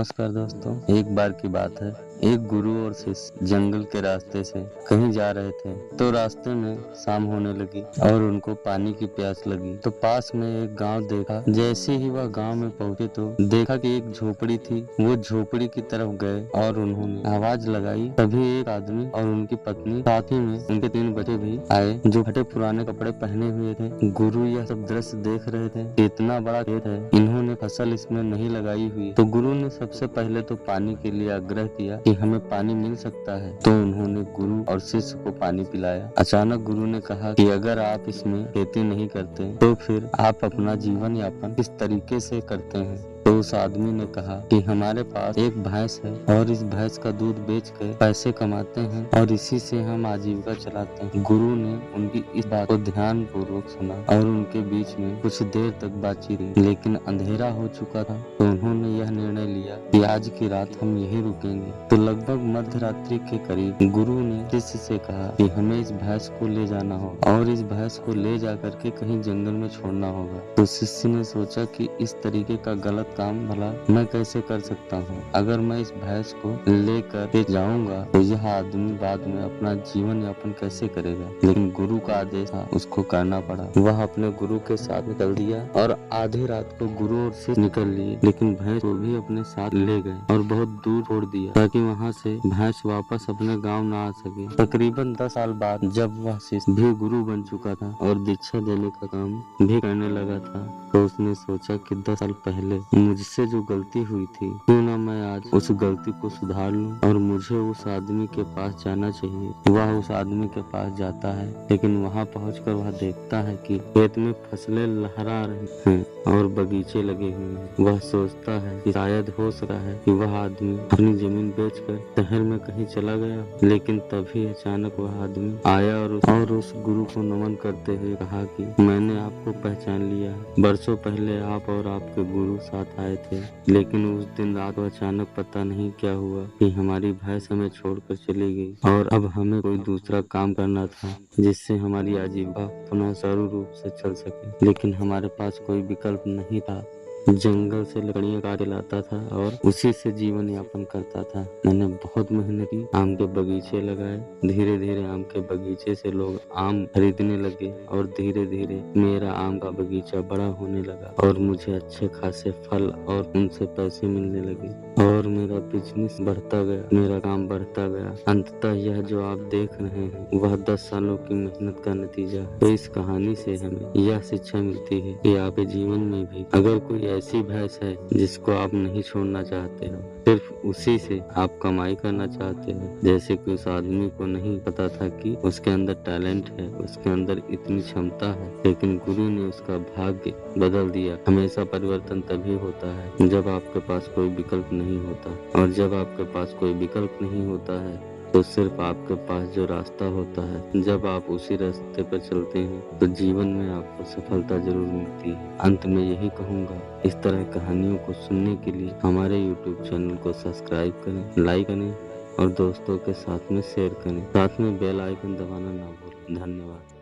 नमस्कार दोस्तों। एक बार की बात है, एक गुरु और शिष्य जंगल के रास्ते से कहीं जा रहे थे। तो रास्ते में शाम होने लगी और उनको पानी की प्यास लगी। तो पास में एक गांव देखा। जैसे ही वह गांव में पहुंचे तो देखा कि एक झोपड़ी थी। वो झोपड़ी की तरफ गए और उन्होंने आवाज लगाई। तभी एक आदमी और उनकी पत्नी, साथ ही में उनके 3 बच्चे भी आए, जो फटे पुराने कपड़े पहने हुए थे। गुरु यह सब दृश्य देख रहे थे। इतना बड़ा खेत है, इन्होंने फसल इसमें नहीं लगाई हुई। तो गुरु ने सबसे पहले तो पानी के लिए आग्रह किया कि हमें पानी मिल सकता है। तो उन्होंने गुरु और शिष्य को पानी पिलाया। अचानक गुरु ने कहा कि अगर आप इसमें खेती नहीं करते तो फिर आप अपना जीवन यापन किस तरीके से करते हैं। तो उस आदमी ने कहा कि हमारे पास एक भैंस है और इस भैंस का दूध बेचकर पैसे कमाते हैं और इसी से हम आजीविका चलाते हैं। गुरु ने उनकी इस बात को ध्यान पूर्वक सुना और उनके बीच में कुछ देर तक बातचीत रही। लेकिन अंधेरा हो चुका था तो उन्होंने यह निर्णय लिया कि आज की रात हम यहीं रुकेंगे। तो लगभग मध्य रात्रि के करीब गुरु ने शिष्य से कहा कि हमें इस भैंस को ले जाना होगा और इस भैंस को ले जाकर के कहीं जंगल में छोड़ना होगा। तो शिष्य ने सोचा कि इस तरीके का गलत काम भला मैं कैसे कर सकता हूँ। अगर मैं इस भैंस को लेकर के जाऊंगा तो यह आदमी बाद में अपना जीवन यापन कैसे करेगा। लेकिन गुरु का आदेश था, उसको करना पड़ा। वह अपने गुरु के साथ निकल दिया और आधी रात को गुरु और शिष्य निकल लिए, लेकिन भैंस को भी अपने साथ ले गए और बहुत दूर छोड़ दिया ताकि वहाँ से भैंस वापस अपने गांव न आ सके। तकरीबन 10 साल बाद जब वह शिष्य भी गुरु बन चुका था और दीक्षा देने का काम भी करने लगा था, तो उसने सोचा कि 10 साल पहले मुझसे जो गलती हुई थी, क्यों ना मैं आज उस गलती को सुधार लूं और मुझे उस आदमी के पास जाना चाहिए। वह उस आदमी के पास जाता है, लेकिन वहां पहुंचकर वह देखता है कि खेत में फसलें लहरा रही हैं और बगीचे लगे हुए हैं। वह सोचता है कि शायद हो सकता है कि वह आदमी अपनी जमीन बेचकर शहर में कहीं चला गया। लेकिन तभी अचानक वह आदमी आया और उस गुरु को नमन करते हुए कहा कि मैंने आपको पहचान लिया। बरसों पहले आप और आपके गुरु साथ आए थे, लेकिन उस दिन रात अचानक पता नहीं क्या हुआ कि हमारी भैंस हमें छोड़कर चली गई और अब हमें कोई दूसरा काम करना था जिससे हमारी आजीविका पुनः सुचारू रूप से चल सके। लेकिन हमारे पास कोई विकल्प नहीं था। जंगल से लकड़ियां काट लाता था और उसी से जीवन यापन करता था। मैंने बहुत मेहनत की, आम के बगीचे लगाए। धीरे धीरे आम के बगीचे से लोग आम खरीदने लगे और धीरे धीरे मेरा आम का बगीचा बड़ा होने लगा और मुझे अच्छे खासे फल और उनसे पैसे मिलने लगे और मेरा बिजनेस बढ़ता गया, मेरा काम बढ़ता गया। अंततः यह जो आप देख रहे हैं वह 10 सालों की मेहनत का नतीजा है। तो इस कहानी से हमें यह शिक्षा मिलती है कि आपके जीवन में भी अगर कोई ऐसी भैंस है जिसको आप नहीं छोड़ना चाहते हो, सिर्फ उसी से आप कमाई करना चाहते हो। जैसे कि उस आदमी को नहीं पता था कि उसके अंदर टैलेंट है, उसके अंदर इतनी क्षमता है, लेकिन गुरु ने उसका भाग्य बदल दिया। हमेशा परिवर्तन तभी होता है जब आपके पास कोई विकल्प नहीं होता, और जब आपके पास कोई विकल्प नहीं होता है तो सिर्फ आपके पास जो रास्ता होता है, जब आप उसी रास्ते पर चलते हैं तो जीवन में आपको सफलता जरूर मिलती है। अंत में यही कहूँगा, इस तरह कहानियों को सुनने के लिए हमारे YouTube चैनल को सब्सक्राइब करें, लाइक करें और दोस्तों के साथ में शेयर करें। साथ में बेल आइकन दबाना ना भूलें। धन्यवाद।